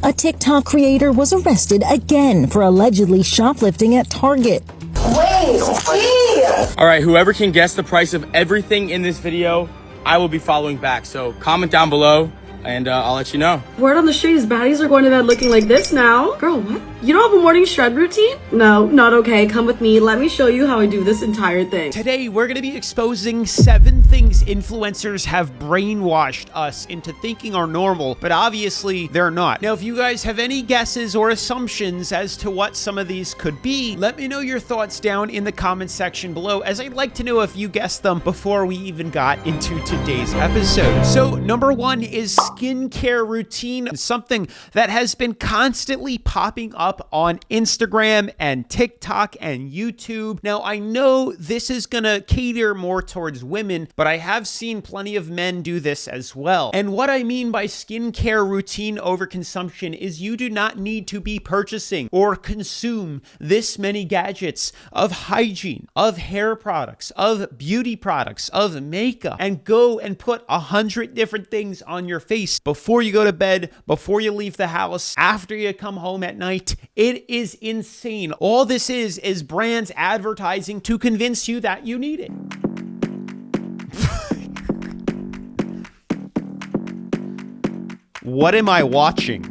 A TikTok creator was arrested again for allegedly shoplifting at Target. Wait, All right, whoever can guess the price of everything in this video, I will be following back. So comment down below and I'll let you know. Word on the street is baddies are going to bed looking like this now. Girl, what? You don't have a morning shred routine? No, not okay. Come with me. Let me show you how I do this entire thing. Today, we're going to be exposing 7 things influencers have brainwashed us into thinking are normal, but obviously they're not. Now, if you guys have any guesses or assumptions as to what some of these could be, let me know your thoughts down in the comment section below, as I'd like to know if you guessed them before we even got into today's episode. So, number 1 is skincare routine, something that has been constantly popping up on Instagram and TikTok and YouTube. Now, I know this is gonna cater more towards women, but I have seen plenty of men do this as well. And what I mean by skincare routine overconsumption is you do not need to be purchasing or consume this many gadgets of hygiene, of hair products, of beauty products, of makeup, and go and put 100 different things on your face before you go to bed, before you leave the house, after you come home at night. It is insane. All this is brands advertising to convince you that you need it. What am I watching?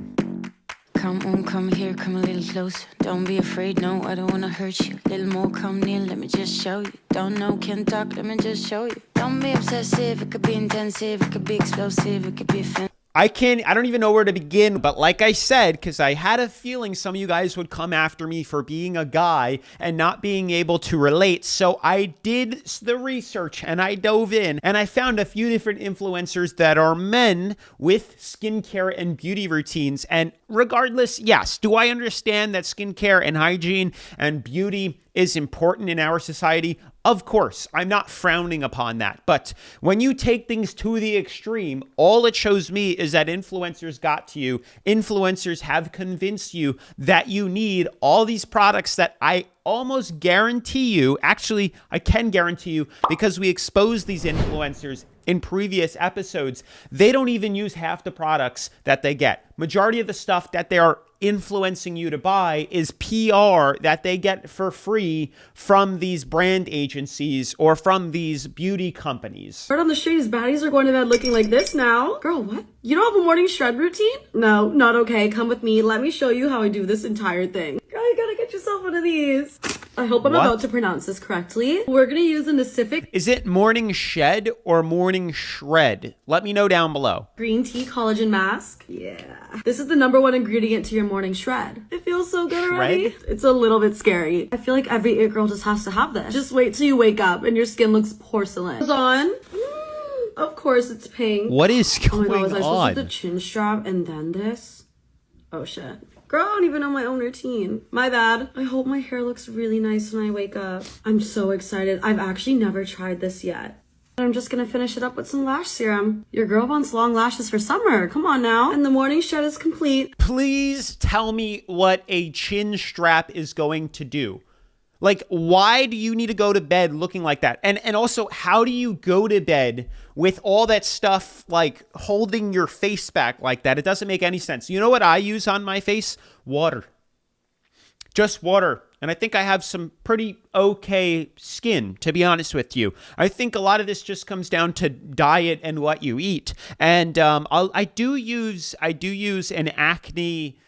Come on, come here, come a little closer. Don't be afraid, no, I don't wanna hurt you. Little more, come near, let me just show you. Don't know, can't talk, let me just show you. Don't be obsessive, it could be intensive, it could be explosive, it could be offensive. I don't even know where to begin, but like I said, because I had a feeling some of you guys would come after me for being a guy and not being able to relate. So I did the research and I dove in and I found a few different influencers that are men with skincare and beauty routines. And regardless, yes, do I understand that skincare and hygiene and beauty is important in our society? Of course, I'm not frowning upon that. But when you take things to the extreme, all it shows me is that influencers got to you. Influencers have convinced you that you need all these products that I almost guarantee you, actually, I can guarantee you, because we exposed these influencers in previous episodes, they don't even use half the products that they get. Majority of the stuff that they are influencing you to buy is PR that they get for free from these brand agencies or from these beauty companies. Word on the street is baddies are going to bed looking like this now. Girl, what? You don't have a morning shred routine? No, not okay. Come with me. Let me show you how I do this entire thing. Girl, you gotta get yourself one of these. I hope I'm about to pronounce this correctly. We're gonna use a specific... Is it morning shed or morning shred? Let me know down below. Green tea collagen mask. Yeah. This is the #1 ingredient to your morning shred. It feels so good already. It's a little bit scary. I feel like every it girl just has to have this. Just wait till you wake up and your skin looks porcelain. It's on. Of course it's pink. What is going on? Oh my god, was I supposed to do the chin strap and then this? Oh shit. Girl, I don't even know my own routine. My bad. I hope my hair looks really nice when I wake up. I'm so excited. I've actually never tried this yet. I'm just gonna finish it up with some lash serum. Your girl wants long lashes for summer. Come on now. And the morning shred is complete. Please tell me what a chin strap is going to do. Like, why do you need to go to bed looking like that? And also, how do you go to bed with all that stuff, like, holding your face back like that? It doesn't make any sense. You know what I use on my face? Water. Just water. And I think I have some pretty okay skin, to be honest with you. I think a lot of this just comes down to diet and what you eat. And I do use an acne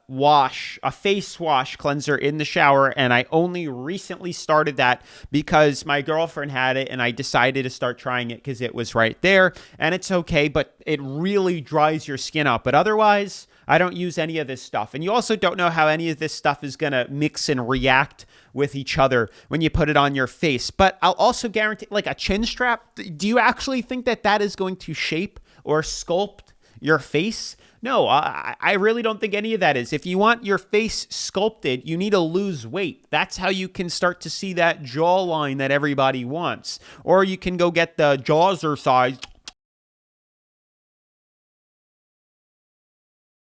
wash, a face wash cleanser in the shower, and I only recently started that because my girlfriend had it and I decided to start trying it because it was right there, and it's okay, but it really dries your skin out. But otherwise, I don't use any of this stuff. And you also don't know how any of this stuff is going to mix and react with each other when you put it on your face. But I'll also guarantee, like a chin strap, do you actually think that that is going to shape or sculpt your face? No, I really don't think any of that is. If you want your face sculpted, you need to lose weight. That's how you can start to see that jawline that everybody wants. Or you can go get the Jazzercise,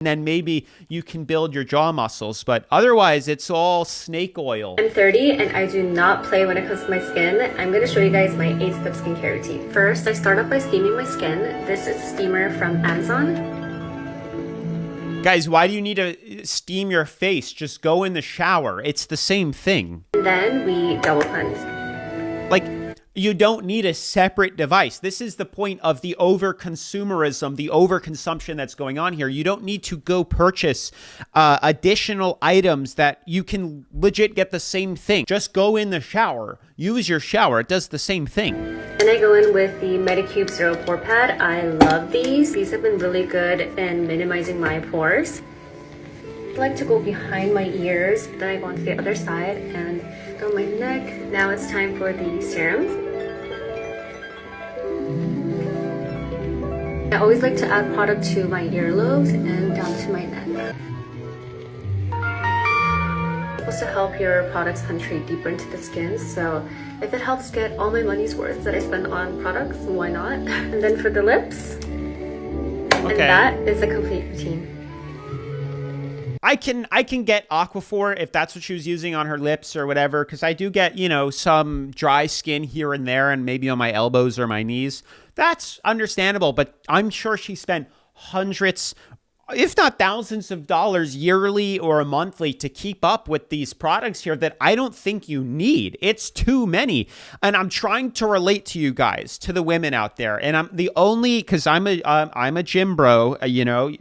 and then maybe you can build your jaw muscles. But otherwise, it's all snake oil. I'm 30 and I do not play when it comes to my skin. I'm going to show you guys my 8-step skincare routine. First, I start off by steaming my skin. This is a steamer from Amazon. Guys, why do you need to steam your face? Just go in the shower. It's the same thing. And then we double cleanse. Like, you don't need a separate device. This is the point of the over-consumerism, the overconsumption that's going on here. You don't need to go purchase additional items that you can legit get the same thing. Just go in the shower. Use your shower. It does the same thing. And I go in with the Medicube Zero Pore Pad. I love these. These have been really good in minimizing my pores. I like to go behind my ears, then I go onto the other side and go my neck. Now it's time for the serums. I always like to add product to my earlobes and down to my neck. It's supposed to help your products penetrate deeper into the skin, so if it helps get all my money's worth that I spend on products, why not? And then for the lips, and that is a complete routine. I can get Aquaphor if that's what she was using on her lips or whatever, because I do get, you know, some dry skin here and there and maybe on my elbows or my knees. That's understandable, but I'm sure she spent hundreds, if not thousands of dollars yearly or monthly to keep up with these products here that I don't think you need. It's too many. And I'm trying to relate to you guys, to the women out there. And I'm the only, because I'm a gym bro, you know,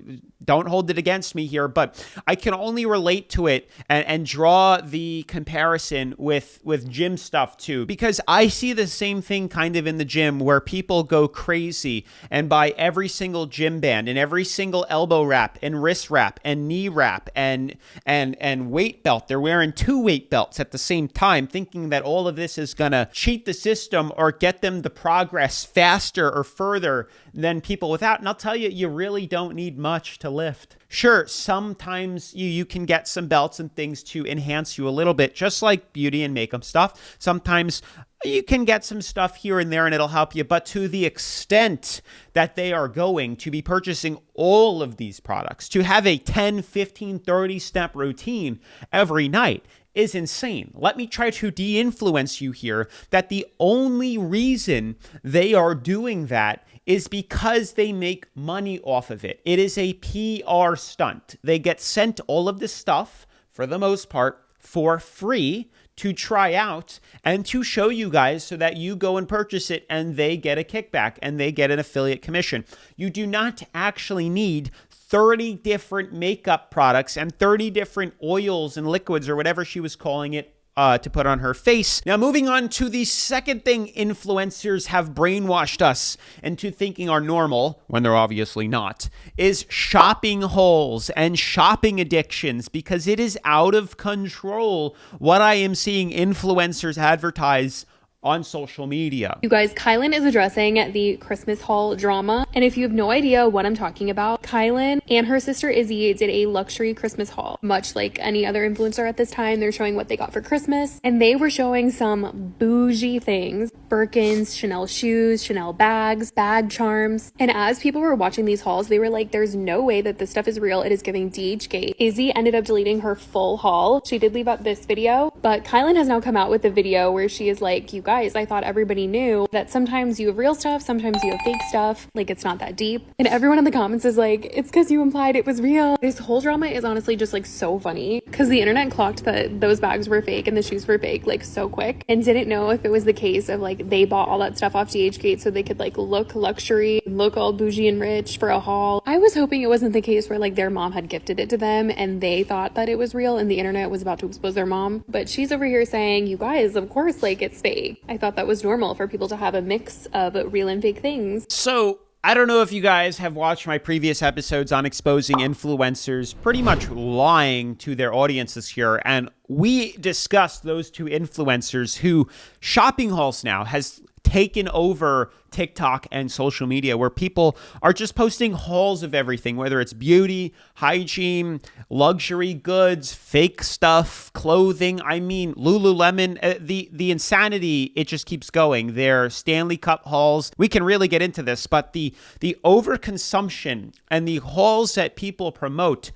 don't hold it against me here, but I can only relate to it and draw the comparison with gym stuff too, because I see the same thing kind of in the gym where people go crazy and buy every single gym band and every single elbow wrap and wrist wrap and knee wrap and weight belt. They're wearing 2 weight belts at the same time, thinking that all of this is gonna cheat the system or get them to progress faster or further than people without. And I'll tell you, you really don't need much to lift. Sure, sometimes you can get some belts and things to enhance you a little bit, just like beauty and makeup stuff. Sometimes you can get some stuff here and there and it'll help you, but to the extent that they are going to be purchasing all of these products, to have a 10, 15, 30 step routine every night is insane. Let me try to de-influence you here that the only reason they are doing that is because they make money off of it. It is a PR stunt. They get sent all of this stuff, for the most part, for free to try out and to show you guys so that you go and purchase it and they get a kickback and they get an affiliate commission. You do not actually need 30 different makeup products and 30 different oils and liquids or whatever she was calling it to put on her face. Now, moving on to the second thing influencers have brainwashed us into thinking are normal, when they're obviously not, is shopping hauls and shopping addictions, because it is out of control what I am seeing influencers advertise on social media. You guys, Kylan is addressing the Christmas haul drama. And if you have no idea what I'm talking about, Kylan and her sister Izzy did a luxury Christmas haul. Much like any other influencer at this time, they're showing what they got for Christmas. And they were showing some bougie things. Birkins, Chanel shoes, Chanel bags, bag charms. And as people were watching these hauls, they were like, there's no way that this stuff is real. It is giving DHgate. Izzy ended up deleting her full haul. She did leave out this video, but Kylan has now come out with a video where she is like, you guys, I thought everybody knew that sometimes you have real stuff, sometimes you have fake stuff, like it's not that deep. And everyone in the comments is like, it's because you implied it was real. This whole drama is honestly just like so funny because the internet clocked that those bags were fake and the shoes were fake like so quick and didn't know if it was the case of like they bought all that stuff off DHgate so they could like look luxury, look all bougie and rich for a haul. I was hoping it wasn't the case where like their mom had gifted it to them and they thought that it was real and the internet was about to expose their mom. But she's over here saying, you guys, of course, like it's fake. I thought that was normal for people to have a mix of real and fake things. So I don't know if you guys have watched my previous episodes on exposing influencers pretty much lying to their audiences here. And we discussed those two influencers who shopping hauls now has taken over TikTok and social media, where people are just posting hauls of everything, whether it's beauty, hygiene, luxury goods, fake stuff, clothing. I mean, Lululemon, the insanity, it just keeps going. Their Stanley Cup hauls. We can really get into this, but the overconsumption and the hauls that people promote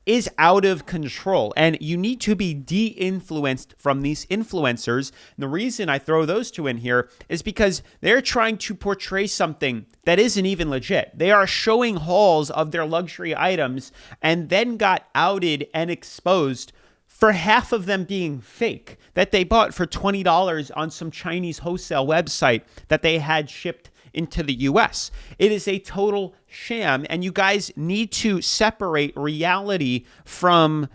is out of control, and you need to be de-influenced from these influencers. And the reason I throw those two in here is because they're trying to portray something that isn't even legit. They are showing hauls of their luxury items and then got outed and exposed for half of them being fake, that they bought for $20 on some Chinese wholesale website that they had shipped into the US. It is a total sham, and you guys need to separate reality from,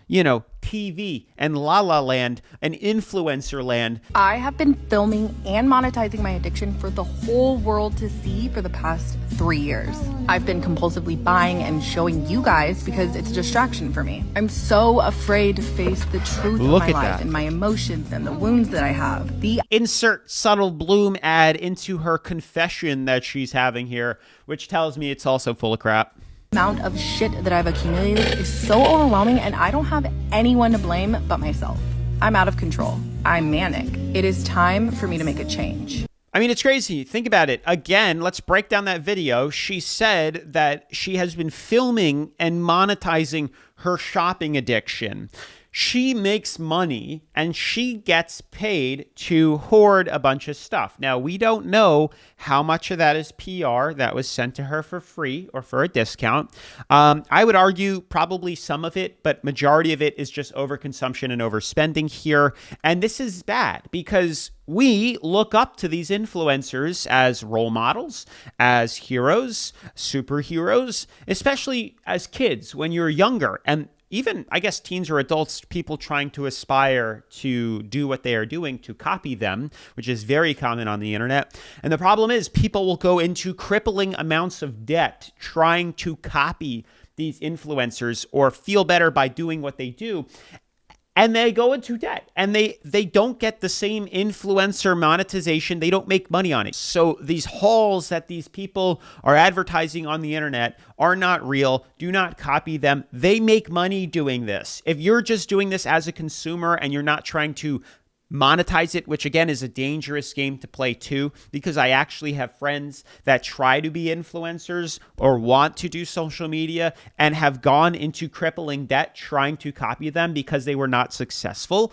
TV and La La Land and influencer land. I have been filming and monetizing my addiction for the whole world to see for the past 3 years. I've been compulsively buying and showing you guys because it's a distraction for me. I'm so afraid to face the truth of my life and my emotions and the wounds that I have. The insert subtle bloom ad into her confession that she's having here, which tells me it's also full of crap. Amount of shit that I've accumulated is so overwhelming, and I don't have anyone to blame but myself. I'm out of control. I'm manic. It is time for me to make a change. I mean, it's crazy. Think about it. Again, let's break down that video. She said that she has been filming and monetizing her shopping addiction. She makes money and she gets paid to hoard a bunch of stuff. Now, we don't know how much of that is PR that was sent to her for free or for a discount. I would argue probably some of it, but majority of it is just overconsumption and overspending here. And this is bad because we look up to these influencers as role models, as heroes, superheroes, especially as kids when you're younger. And even, I guess, teens or adults, people trying to aspire to do what they are doing, to copy them, which is very common on the internet. And the problem is people will go into crippling amounts of debt trying to copy these influencers or feel better by doing what they do. And they go into debt and they don't get the same influencer monetization. They don't make money on it. So these hauls that these people are advertising on the internet are not real. Do not copy them. They make money doing this. If you're just doing this as a consumer and you're not trying to monetize it, which again is a dangerous game to play too, because I actually have friends that try to be influencers or want to do social media and have gone into crippling debt trying to copy them because they were not successful.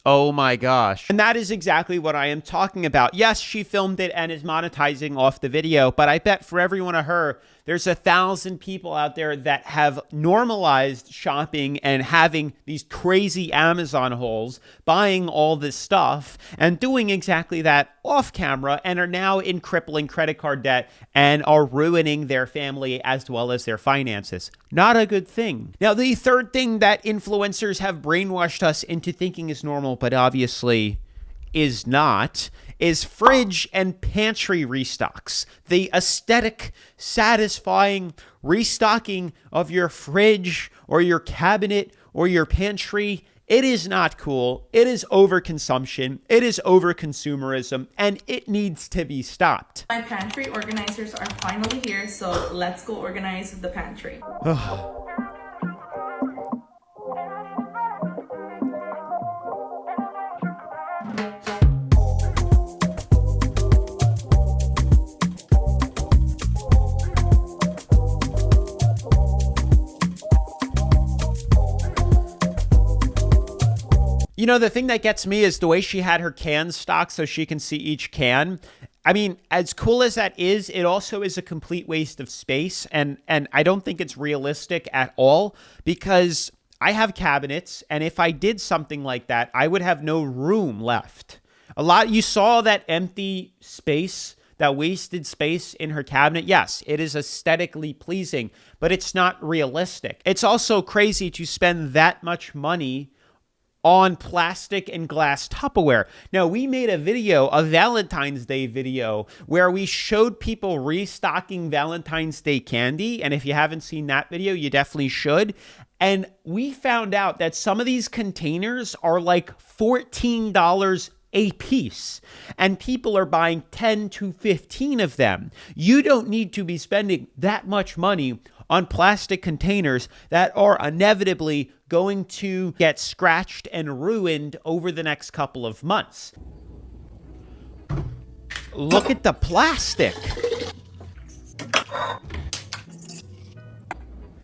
Oh my gosh. And that is exactly what I am talking about. Yes, she filmed it and is monetizing off the video, but I bet for every one of her, there's 1,000 people out there that have normalized shopping and having these crazy Amazon hauls, buying all this stuff and doing exactly that off camera and are now in crippling credit card debt and are ruining their family as well as their finances. Not a good thing. Now, the third thing that influencers have brainwashed us into thinking is normal, but obviously is not, is fridge and pantry restocks. The aesthetic, satisfying restocking of your fridge or your cabinet or your pantry. It is not cool. It is overconsumption. It is overconsumerism, and it needs to be stopped. My pantry organizers are finally here, so let's go organize the pantry. You know, the thing that gets me is the way she had her cans stocked so she can see each can. I mean, as cool as that is, it also is a complete waste of space. And I don't think it's realistic at all because I have cabinets. And if I did something like that, I would have no room left. You saw that empty space, that wasted space in her cabinet. Yes, it is aesthetically pleasing, but it's not realistic. It's also crazy to spend that much money on plastic and glass Tupperware. Now, we made a Valentine's Day video, where we showed people restocking Valentine's Day candy. And if you haven't seen that video, you definitely should. And we found out that some of these containers are like $14 a piece, and people are buying 10 to 15 of them. You don't need to be spending that much money on plastic containers that are inevitably going to get scratched and ruined over the next couple of months. Look at the plastic.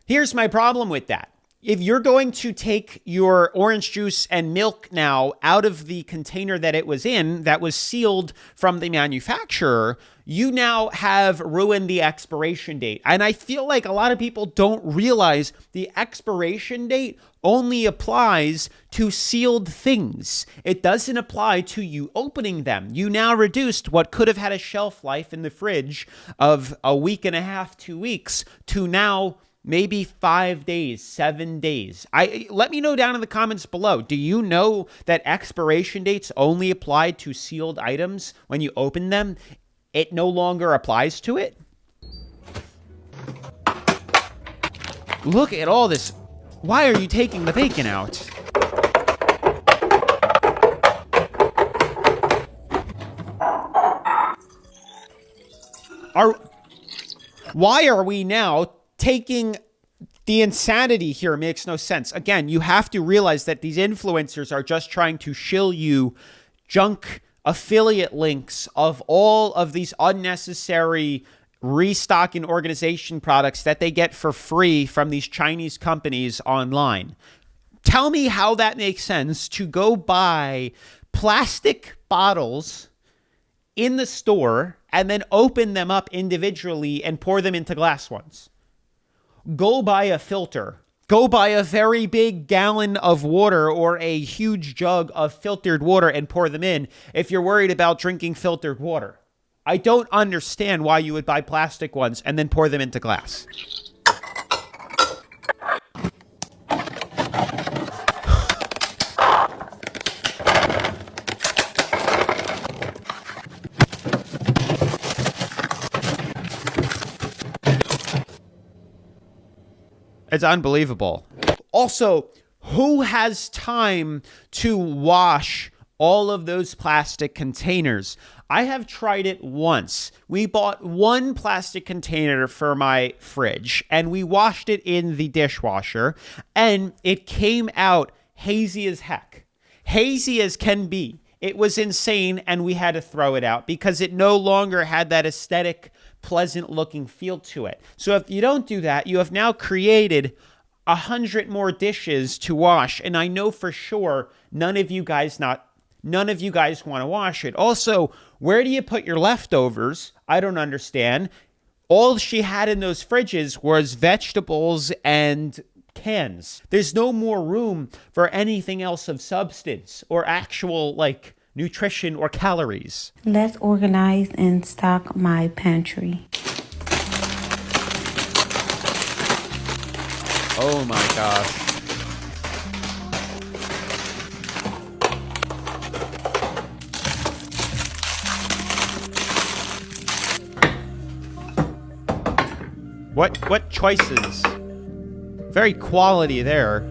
Here's my problem with that. If you're going to take your orange juice and milk now out of the container that it was in, that was sealed from the manufacturer, you now have ruined the expiration date. And I feel like a lot of people don't realize the expiration date only applies to sealed things. It doesn't apply to you opening them. You now reduced what could have had a shelf life in the fridge of a week and a half, 2 weeks, to now maybe 5 days, 7 days. Let me know down in the comments below. Do you know that expiration dates only apply to sealed items when you open them? It no longer applies to it? Look at all this. Why are you taking the bacon out? Why are we now taking the insanity here? Makes no sense. Again, you have to realize that these influencers are just trying to shill you junk affiliate links of all of these unnecessary restocking organization products that they get for free from these Chinese companies online. Tell me how that makes sense to go buy plastic bottles in the store and then open them up individually and pour them into glass ones. Go buy a filter. Go buy a very big gallon of water or a huge jug of filtered water and pour them in if you're worried about drinking filtered water. I don't understand why you would buy plastic ones and then pour them into glass. It's unbelievable. Also, who has time to wash all of those plastic containers? I have tried it once. We bought one plastic container for my fridge and we washed it in the dishwasher and it came out hazy as heck. Hazy as can be. It was insane and we had to throw it out because it no longer had that aesthetic, pleasant looking feel to it. So if you don't do that, you have now created 100 more dishes to wash. And I know for sure none of you guys want to wash it. Also, where do you put your leftovers? I don't understand. All she had in those fridges was vegetables and cans. There's no more room for anything else of substance or actual nutrition or calories. Let's organize and stock my pantry. Oh my gosh. What choices? Very quality there.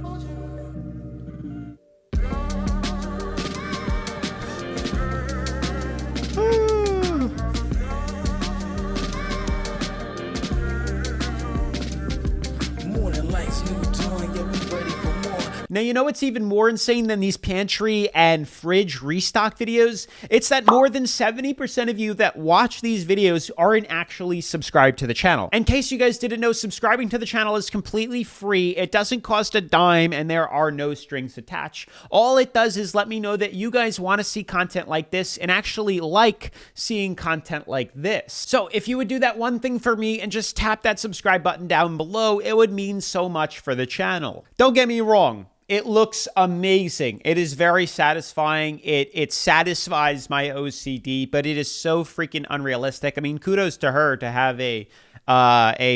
Now, you know what's even more insane than these pantry and fridge restock videos? It's that more than 70% of you that watch these videos aren't actually subscribed to the channel. In case you guys didn't know, subscribing to the channel is completely free. It doesn't cost a dime and there are no strings attached. All it does is let me know that you guys want to see content like this and actually like seeing content like this. So if you would do that one thing for me and just tap that subscribe button down below, it would mean so much for the channel. Don't get me wrong. It looks amazing. It is very satisfying. It satisfies my OCD, but it is so freaking unrealistic. I mean, kudos to her to have a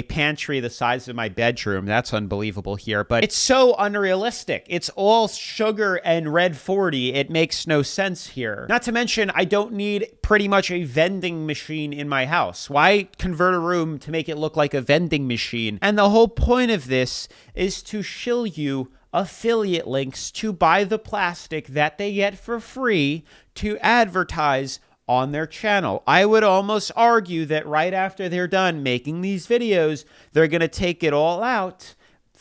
pantry the size of my bedroom. That's unbelievable here, but it's so unrealistic. It's all sugar and red 40. It makes no sense here. Not to mention, I don't need pretty much a vending machine in my house. Why convert a room to make it look like a vending machine? And the whole point of this is to shill you affiliate links to buy the plastic that they get for free to advertise on their channel. I would almost argue that right after they're done making these videos, they're going to take it all out,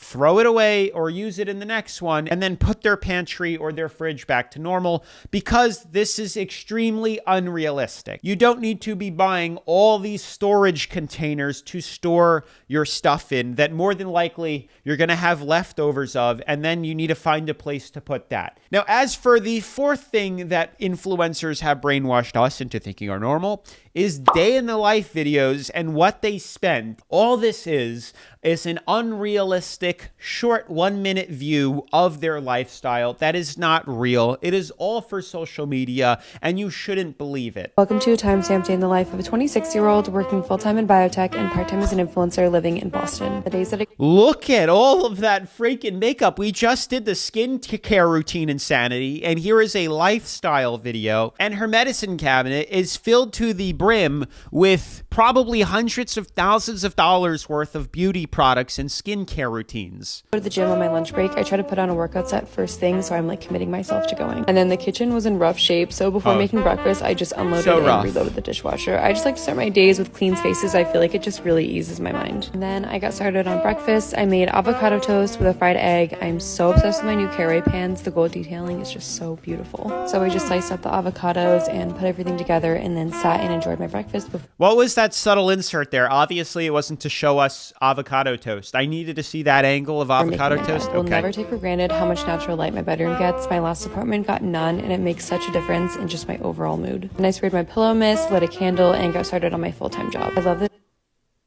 throw it away or use it in the next one, and then put their pantry or their fridge back to normal, because this is extremely unrealistic. You don't need to be buying all these storage containers to store your stuff in that more than likely you're going to have leftovers of, and then you need to find a place to put that. Now, as for the fourth thing that influencers have brainwashed us into thinking are normal, is day in the life videos and what they spend. All this is an unrealistic, short 1-minute view of their lifestyle that is not real. It is all for social media, and you shouldn't believe it. Welcome to a timestamp day in the life of a 26-year-old working full-time in biotech and part-time as an influencer living in Boston. The days that Look at all of that freaking makeup. We just did the skin care routine insanity, and here is a lifestyle video, and her medicine cabinet is filled to the brim with probably hundreds of thousands of dollars worth of beauty products and skincare routines. I go to the gym on my lunch break. I try to put on a workout set first thing, so I'm like committing myself to going. And then the kitchen was in rough shape, so before making breakfast, I just unloaded and reloaded the dishwasher. I just like to start my days with clean spaces. I feel like it just really eases my mind. And then I got started on breakfast. I made avocado toast with a fried egg. I'm so obsessed with my new carry pans. The gold detailing is just so beautiful. So I just sliced up the avocados and put everything together, and then sat and enjoyed my breakfast. What was that subtle insert there? Obviously, it wasn't to show us avocado toast. I needed to see that angle of avocado toast. I will never take for granted how much natural light my bedroom gets. My last apartment got none, and it makes such a difference in just my overall mood. And I sprayed my pillow mist, lit a candle, and got started on my full-time job. I love this.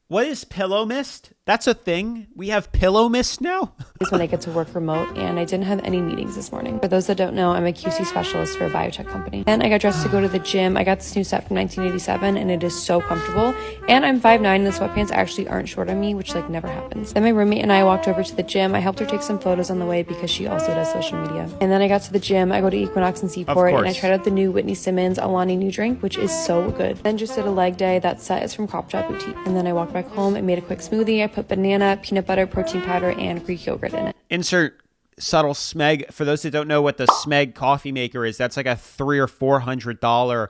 What is pillow mist? That's a thing. We have pillow mist now? Is when I get to work remote, and I didn't have any meetings this morning. For those that don't know, I'm a QC specialist for a biotech company. Then I got dressed to go to the gym. I got this new set from 1987, and it is so comfortable. And I'm 5'9", and the sweatpants actually aren't short on me, which like never happens. Then my roommate and I walked over to the gym. I helped her take some photos on the way because she also does social media. And then I got to the gym. I go to Equinox and Seaport, and I tried out the new Whitney Simmons Alani Nu drink, which is so good. Then just did a leg day. That set is from Crop Shop Boutique. And then I walked back home and made a quick smoothie. I put banana, peanut butter, protein powder, and Greek yogurt in it. Insert subtle smeg. For those that don't know what the smeg coffee maker is, that's like a $300 or $400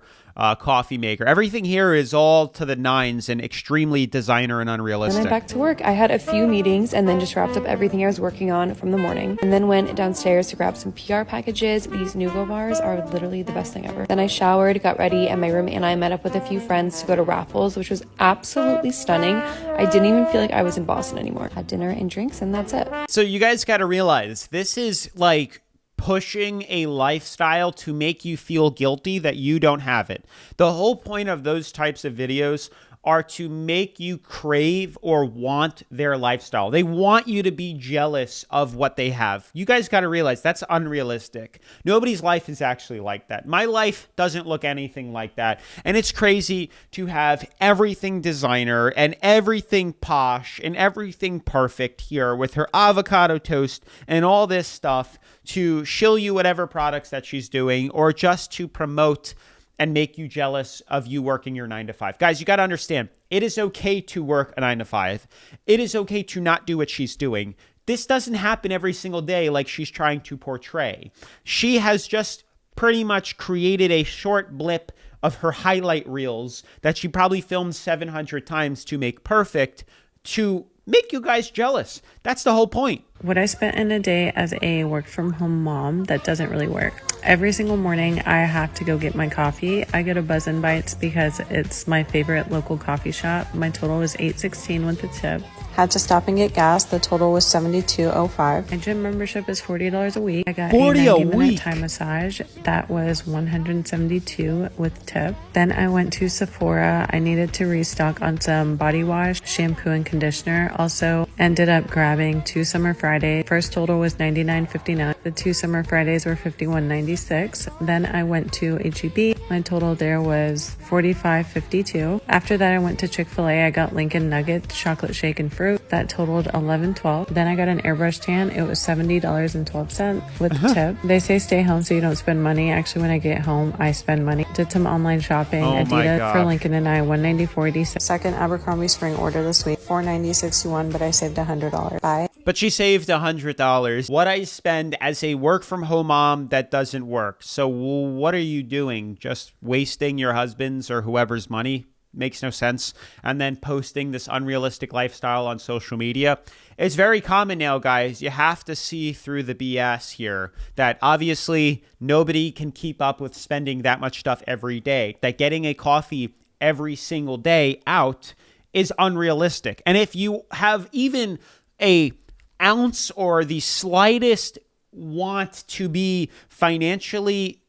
coffee maker. Everything here is all to the nines and extremely designer and unrealistic. And then back to work. I had a few meetings and then just wrapped up everything I was working on from the morning, and then went downstairs to grab some PR packages. These Nugo bars are literally the best thing ever. Then I showered, got ready, and my roommate and I met up with a few friends to go to Raffles, which was absolutely stunning. I didn't even feel like I was in Boston anymore. Had dinner and drinks, and that's it. So you guys got to realize this is like pushing a lifestyle to make you feel guilty that you don't have it. The whole point of those types of videos are to make you crave or want their lifestyle. They want you to be jealous of what they have. You guys got to realize that's unrealistic. Nobody's life is actually like that. My life doesn't look anything like that. And it's crazy to have everything designer and everything posh and everything perfect here with her avocado toast and all this stuff to shill you whatever products that she's doing, or just to promote and make you jealous of you working your 9 to 5. Guys, you got to understand, it is okay to work a 9 to 5. It is okay to not do what she's doing. This doesn't happen every single day like she's trying to portray. She has just pretty much created a short blip of her highlight reels that she probably filmed 700 times to make perfect, to make you guys jealous. That's the whole point. What I spent in a day as a work from home mom, that doesn't really work. Every single morning I have to go get my coffee. I go to Buzz and Bites because it's my favorite local coffee shop. My total was $8.16 with the tip. Had to stop and get gas. The total was $72.05. My gym membership is $40 a week. I got a 90-minute Thai massage. That was $172 with tip. Then I went to Sephora. I needed to restock on some body wash, shampoo, and conditioner. Also ended up grabbing 2 Summer Fridays. First total was $99.59. The 2 Summer Fridays were $51.96. Then I went to H-E-B. My total there was $45.52. After that, I went to Chick-fil-A. I got Lincoln Nuggets, chocolate shake, and fruit. That totaled $11.12. Then I got an airbrush tan. It was $70.12 with tip. They say stay home so you don't spend money. Actually, when I get home, I spend money. Did some online shopping. Adidas for Lincoln and I, $194.86. Second Abercrombie spring order this week, $490.61, but I saved $100. Bye. But she saved $100. What I spend as a work from home mom that doesn't work. So what are you doing? Just wasting your husband's or whoever's money? makes no sense, and then posting this unrealistic lifestyle on social media. It's very common now, guys. You have to see through the BS here that obviously nobody can keep up with spending that much stuff every day, that getting a coffee every single day out is unrealistic. And if you have even a ounce or the slightest want to be financially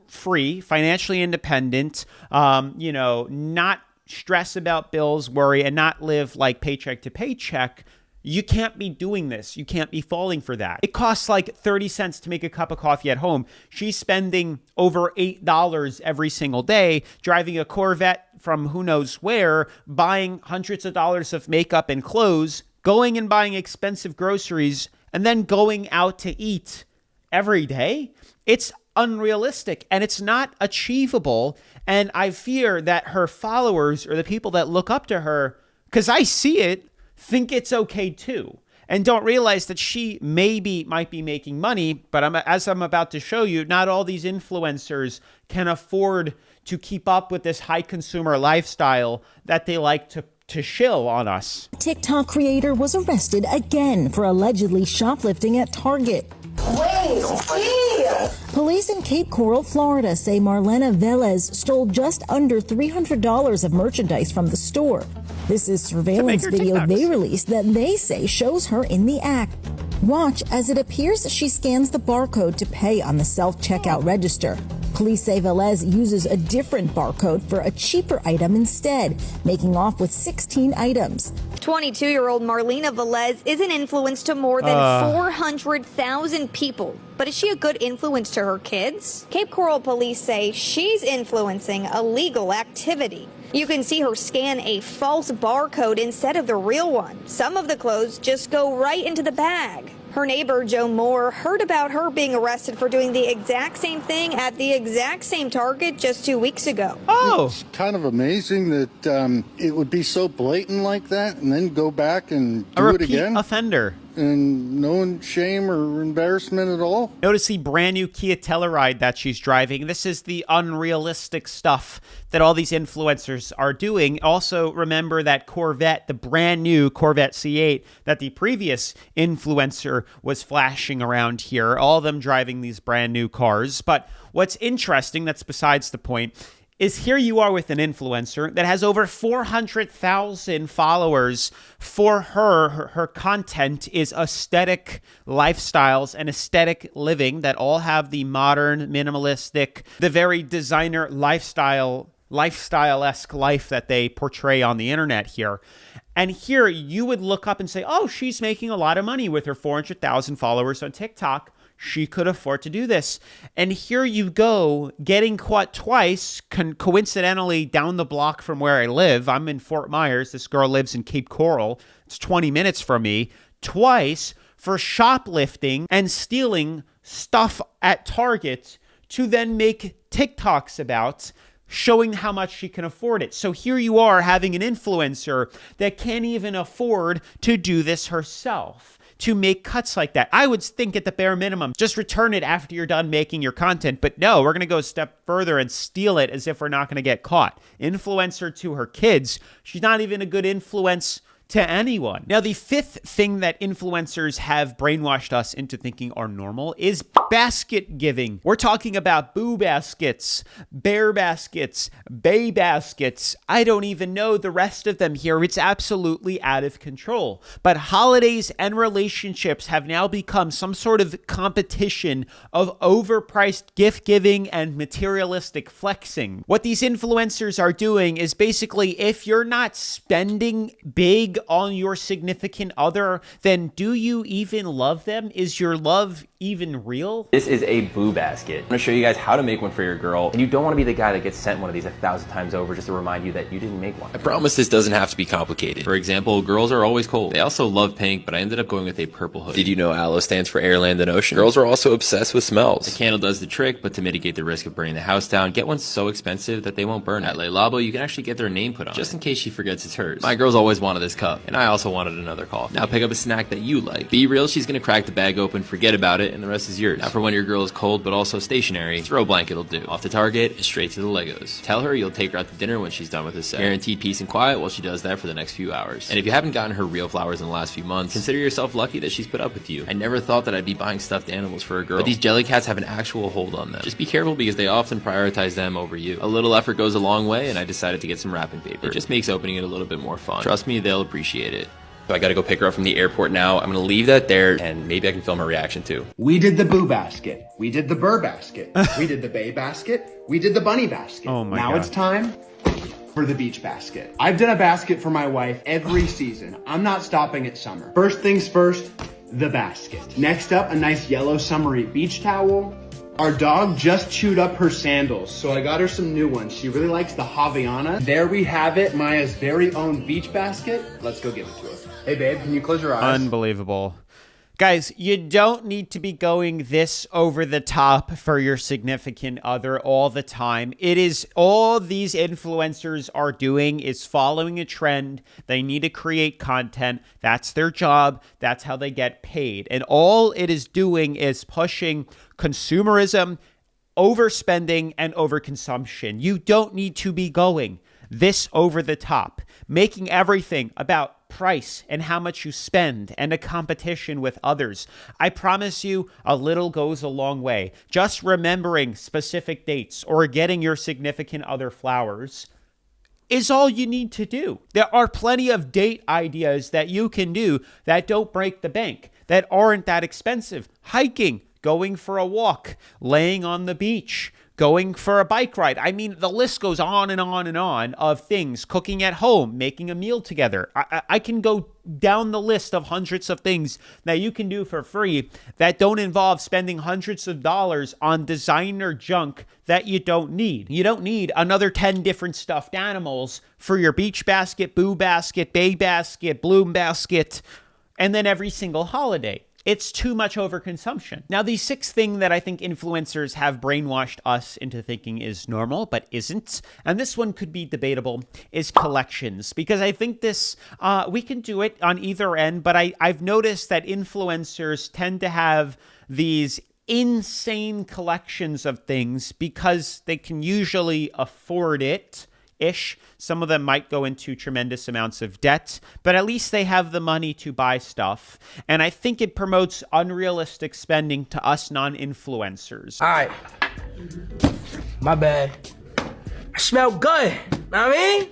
free, financially independent, not stress about bills, worry, and not live like paycheck to paycheck, you can't be doing this. You can't be falling for that. It costs like 30 cents to make a cup of coffee at home. She's spending over $8 every single day, driving a Corvette from who knows where, buying hundreds of dollars of makeup and clothes, going and buying expensive groceries, and then going out to eat every day. It's unrealistic and it's not achievable. And I fear that her followers or the people that look up to her, because I see it, think it's okay too, and don't realize that she might be making money, but as I'm about to show you, not all these influencers can afford to keep up with this high consumer lifestyle that they like to shill on us. TikTok creator was arrested again for allegedly shoplifting at Target. Police in Cape Coral, Florida say Marlena Velez stole just under $300 of merchandise from the store. This is surveillance video they released that they say shows her in the act. Watch as it appears she scans the barcode to pay on the self-checkout register. Police say Velez uses a different barcode for a cheaper item instead, making off with 16 items. 22-year-old Marlena Velez is an influence to more than 400,000 people. But is she a good influence to her kids? Cape Coral police say she's influencing illegal activity. You can see her scan a false barcode instead of the real one. Some of the clothes just go right into the bag. Her neighbor, Joe Moore, heard about her being arrested for doing the exact same thing at the exact same Target just 2 weeks ago. It's kind of amazing that it would be so blatant like that and then go back and do it again. A repeat offender. And no shame or embarrassment at all. Notice the brand new Kia Telluride that she's driving. This is the unrealistic stuff that all these influencers are doing. Also, remember that Corvette, the brand new Corvette C8 that the previous influencer was flashing around here. All of them driving these brand new cars. But what's interesting, that's besides the point, is here you are with an influencer that has over 400,000 followers. For her content is aesthetic lifestyles and aesthetic living that all have the modern, minimalistic, the very designer lifestyle-esque life that they portray on the internet here. And here you would look up and say, oh, she's making a lot of money with her 400,000 followers on TikTok. She could afford to do this. And here you go, getting caught twice, coincidentally down the block from where I live. I'm in Fort Myers. This girl lives in Cape Coral. It's 20 minutes from me. Twice for shoplifting and stealing stuff at Target to then make TikToks about, showing how much she can afford it. So here you are having an influencer that can't even afford to do this herself, to make cuts like that. I would think at the bare minimum, just return it after you're done making your content. But no, we're going to go a step further and steal it as if we're not going to get caught. Influencer to her kids. She's not even a good influence to anyone. Now, the fifth thing that influencers have brainwashed us into thinking are normal is basket giving. We're talking about boo baskets, bear baskets, bay baskets. I don't even know the rest of them here. It's absolutely out of control. But holidays and relationships have now become some sort of competition of overpriced gift giving and materialistic flexing. What these influencers are doing is basically, if you're not spending big on your significant other, then do you even love them? Is your love even real? This is a boo basket. I'm gonna show you guys how to make one for your girl, and you don't wanna be the guy that gets sent one of these 1,000 times over just to remind you that you didn't make one. I promise this doesn't have to be complicated. For example, girls are always cold. They also love pink, but I ended up going with a purple hood. Did you know ALO stands for air, land, and ocean? Girls are also obsessed with smells. The candle does the trick, but to mitigate the risk of burning the house down, get one so expensive that they won't burn it. At Le Labo, you can actually get their name put on just in case she forgets it's hers. My girls always wanted this cup, and I also wanted another coffee. Now pick up a snack that you like. Be real, she's gonna crack the bag open, forget about it, and the rest is yours. Now for when your girl is cold but also stationary, throw a blanket will do. Off to Target and straight to the Legos. Tell her you'll take her out to dinner when she's done with this set. Guaranteed peace and quiet while she does that for the next few hours. And if you haven't gotten her real flowers in the last few months, consider yourself lucky that she's put up with you. I never thought that I'd be buying stuffed animals for a girl, but these jelly cats have an actual hold on them. Just be careful because they often prioritize them over you. A little effort goes a long way, and I decided to get some wrapping paper. It just makes opening it a little bit more fun. Trust me, they'll appreciate it. So I gotta go pick her up from the airport now. I'm gonna leave that there, and maybe I can film her reaction too. We did the boo basket. We did the burr basket. We did the bay basket. We did the bunny basket. Oh my now God. It's time for the beach basket. I've done a basket for my wife every season. I'm not stopping at summer. First things first, the basket. Next up, a nice yellow summery beach towel. Our dog just chewed up her sandals, so I got her some new ones. She really likes the Havaiana. There we have it, Maya's very own beach basket. Let's go give it to her. Hey babe, can you close your eyes? Unbelievable. Guys, you don't need to be going this over the top for your significant other all the time. It is all these influencers are doing is following a trend. They need to create content. That's their job. That's how they get paid. And all it is doing is pushing consumerism, overspending, and overconsumption. You don't need to be going this over the top, making everything about price and how much you spend and a competition with others. I promise you, a little goes a long way. Just remembering specific dates or getting your significant other flowers is all you need to do. There are plenty of date ideas that you can do that don't break the bank, that aren't that expensive. Hiking, going for a walk, laying on the beach, going for a bike ride. I mean, the list goes on and on and on of things. Cooking at home, making a meal together. I can go down the list of hundreds of things that you can do for free that don't involve spending hundreds of dollars on designer junk that you don't need. You don't need another 10 different stuffed animals for your beach basket, boo basket, bay basket, bloom basket, and then every single holiday. It's too much overconsumption. Now, the sixth thing that I think influencers have brainwashed us into thinking is normal, but isn't, and this one could be debatable, is collections. Because I think this, we can do it on either end, but I've noticed that influencers tend to have these insane collections of things because they can usually afford it. Some of them might go into tremendous amounts of debt, but at least they have the money to buy stuff. And I think it promotes unrealistic spending to us non-influencers. All right. My bad. I smell good. Know what I mean?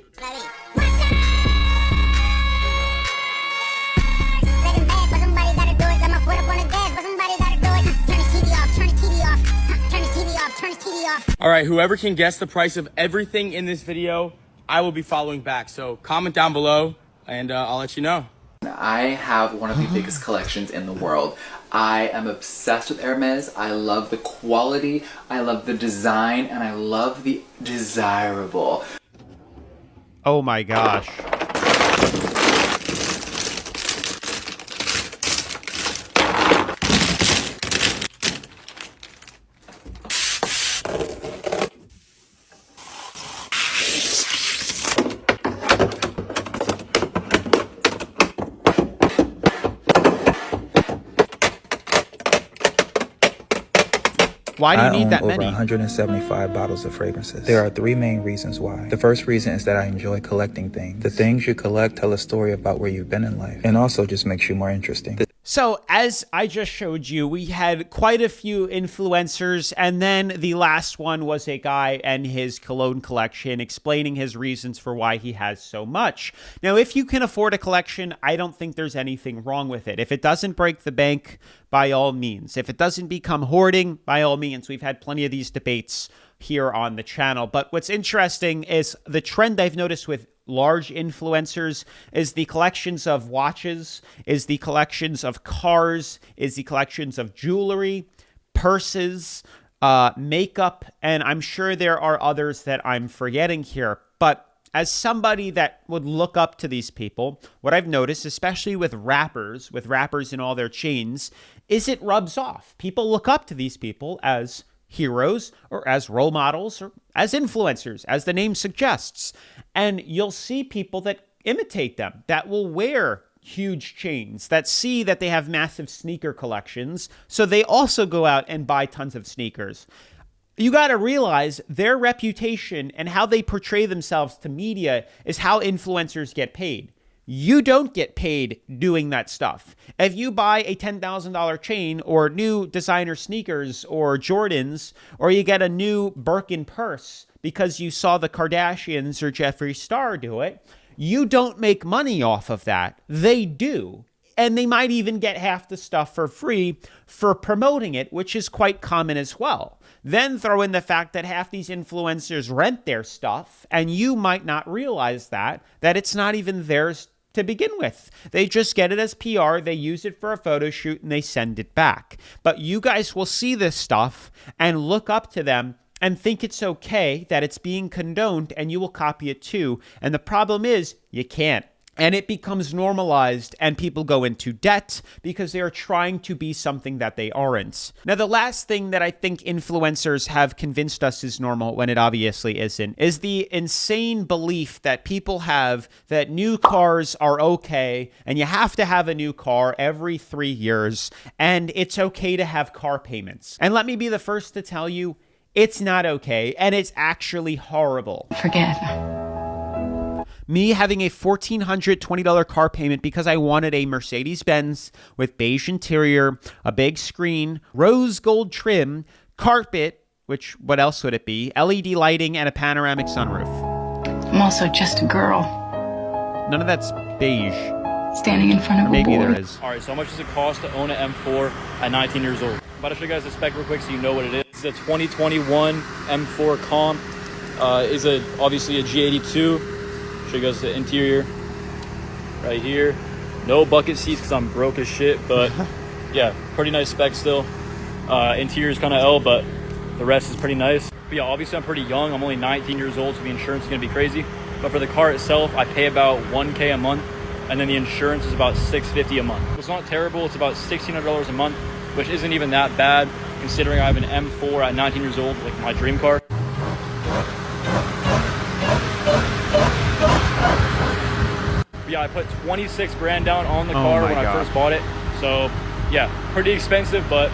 All right, whoever can guess the price of everything in this video, I will be following back. So comment down below and I'll let you know. I have one of the biggest collections in the world. I am obsessed with Hermes. I love the quality, I love the design, and I love the desirable. Oh my gosh. Why do you need that many? I own over 175 bottles of fragrances. There are three main reasons why. The first reason is that I enjoy collecting things. The things you collect tell a story about where you've been in life, and also just makes you more interesting. So as I just showed you, we had quite a few influencers, and then the last one was a guy and his cologne collection explaining his reasons for why he has so much. Now, if you can afford a collection, I don't think there's anything wrong with it. If it doesn't break the bank, by all means. If it doesn't become hoarding, by all means. We've had plenty of these debates here on the channel. But what's interesting is the trend I've noticed with large influencers is the collections of watches, is the collections of cars, is the collections of jewelry, purses, makeup, and I'm sure there are others that I'm forgetting here. But as somebody that would look up to these people, what I've noticed, especially with rappers in all their chains, is it rubs off. People look up to these people as heroes or as role models or as influencers, as the name suggests. And you'll see people that imitate them, that will wear huge chains that see that they have massive sneaker collections, so they also go out and buy tons of sneakers. You got to realize their reputation and how they portray themselves to media is how influencers get paid. You don't get paid doing that stuff. If you buy a $10,000 chain or new designer sneakers or Jordans, or you get a new Birkin purse because you saw the Kardashians or Jeffree Star do it, you don't make money off of that. They do. And they might even get half the stuff for free for promoting it, which is quite common as well. Then throw in the fact that half these influencers rent their stuff, and you might not realize that it's not even theirs to begin with. They just get it as PR, they use it for a photo shoot, and they send it back. But you guys will see this stuff and look up to them and think it's okay, that it's being condoned, and you will copy it too. And the problem is, you can't. And it becomes normalized, and people go into debt because they are trying to be something that they aren't. Now, the last thing that I think influencers have convinced us is normal, when it obviously isn't, is the insane belief that people have that new cars are okay, and you have to have a new car every 3 years, and it's okay to have car payments. And let me be the first to tell you, it's not okay, and it's actually horrible. Forgive. Me having a $1,420 car payment because I wanted a Mercedes-Benz with beige interior, a big screen, rose gold trim, carpet, which what else would it be? LED lighting and a panoramic sunroof. I'm also just a girl. None of that's beige. Standing in front of or maybe a boy. There is. All right, so how much does it cost to own an M4 at 19 years old? I'm about to show you guys the spec real quick so you know what it is. It's a 2021 M4 Comp. Is obviously a G82. Show you guys the interior right here. No bucket seats because I'm broke as shit, but yeah, pretty nice spec still. Interior is kind of L, but the rest is pretty nice. But yeah, obviously I'm pretty young. I'm only 19 years old, so the insurance is gonna be crazy. But for the car itself, I pay about $1K a month, and then the insurance is about $650 a month. It's not terrible. It's about $1,600 a month, which isn't even that bad considering I have an M4 at 19 years old, like my dream car. Yeah, I put 26 grand down on the car when I first bought it. So yeah, pretty expensive, but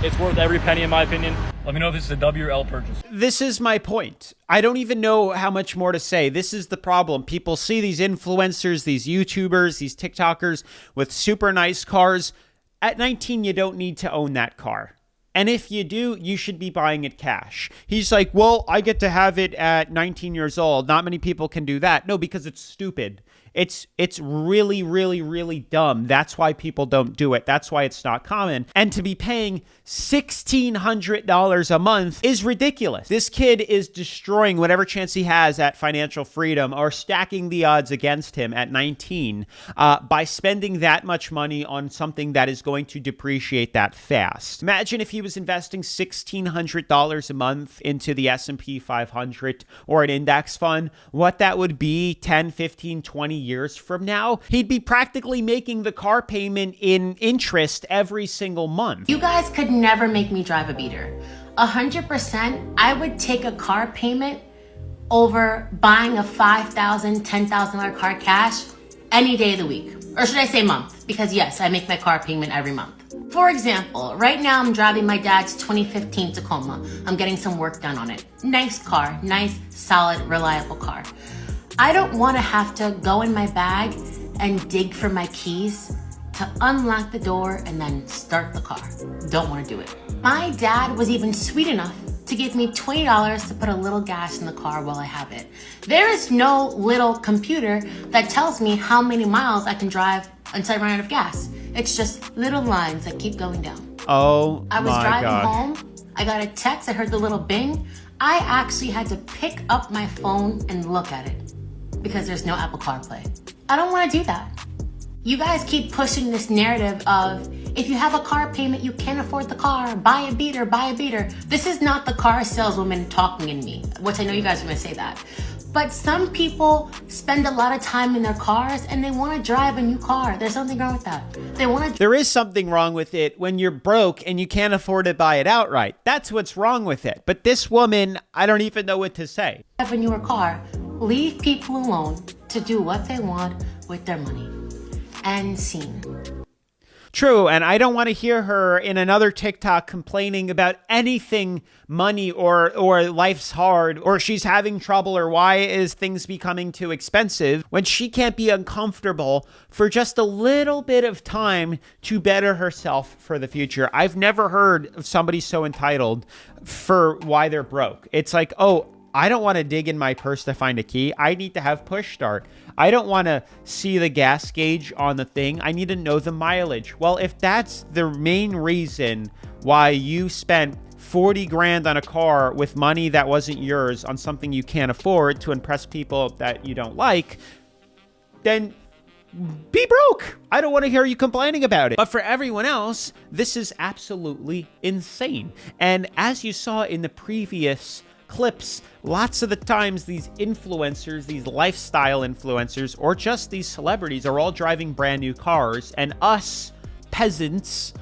it's worth every penny in my opinion. Let me know if this is a W or L purchase. This is my point. I don't even know how much more to say. This is the problem. People see these influencers, these YouTubers, these TikTokers with super nice cars. At 19, you don't need to own that car. And if you do, you should be buying it cash. He's like, well, I get to have it at 19 years old. Not many people can do that. No, because it's stupid. It's really, really, really dumb. That's why people don't do it. That's why it's not common. And to be paying $1,600 a month is ridiculous. This kid is destroying whatever chance he has at financial freedom or stacking the odds against him at 19 by spending that much money on something that is going to depreciate that fast. Imagine if he was investing $1,600 a month into the S&P 500 or an index fund, what that would be 10, 15, 20 years from now. He'd be practically making the car payment in interest every single month. You guys could never make me drive a beater. 100%, I would take a car payment over buying a $5,000, $10,000 car cash any day of the week. Or should I say month? Because yes, I make my car payment every month. For example, right now I'm driving my dad's 2015 Tacoma. I'm getting some work done on it. Nice car, nice, solid, reliable car. I don't want to have to go in my bag and dig for my keys to unlock the door and then start the car. Don't want to do it. My dad was even sweet enough to give me $20 to put a little gas in the car while I have it. There is no little computer that tells me how many miles I can drive until I run out of gas. It's just little lines that keep going down. Oh, I was driving home. I got a text. I heard the little bing. I actually had to pick up my phone and look at it because there's no Apple CarPlay. I don't want to do that. You guys keep pushing this narrative of if you have a car payment, you can't afford the car. Buy a beater, buy a beater. This is not the car saleswoman talking in me, which I know you guys are going to say that. But some people spend a lot of time in their cars and they want to drive a new car. There's something wrong with that. There is something wrong with it when you're broke and you can't afford to buy it outright. That's what's wrong with it. But this woman, I don't even know what to say. Have a newer car. Leave people alone to do what they want with their money. and seen. True, and I don't want to hear her in another TikTok complaining about anything money or life's hard or she's having trouble or why is things becoming too expensive when she can't be uncomfortable for just a little bit of time to better herself for the future. I've never heard of somebody so entitled for why they're broke. It's like, oh, I don't want to dig in my purse to find a key. I need to have push start. I don't want to see the gas gauge on the thing. I need to know the mileage. Well, if that's the main reason why you spent 40 grand on a car with money that wasn't yours on something you can't afford to impress people that you don't like, then be broke. I don't want to hear you complaining about it. But for everyone else, this is absolutely insane. And as you saw in the previous clips, lots of the times these influencers, these lifestyle influencers, or just these celebrities are all driving brand new cars, and us peasants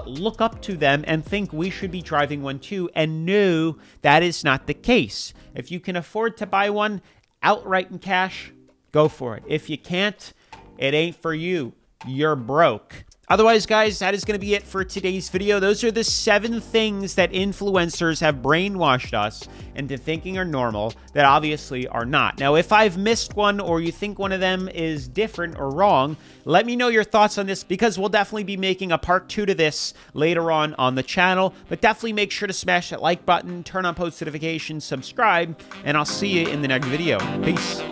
look up to them and think we should be driving one too, and no, that is not the case. If you can afford to buy one outright in cash, go for it. If you can't, it ain't for you. You're broke. Otherwise, guys, that is going to be it for today's video. Those are the 7 things that influencers have brainwashed us into thinking are normal that obviously are not. Now, if I've missed one or you think one of them is different or wrong, let me know your thoughts on this because we'll definitely be making a part 2 to this later on the channel. But definitely make sure to smash that like button, turn on post notifications, subscribe, and I'll see you in the next video. Peace.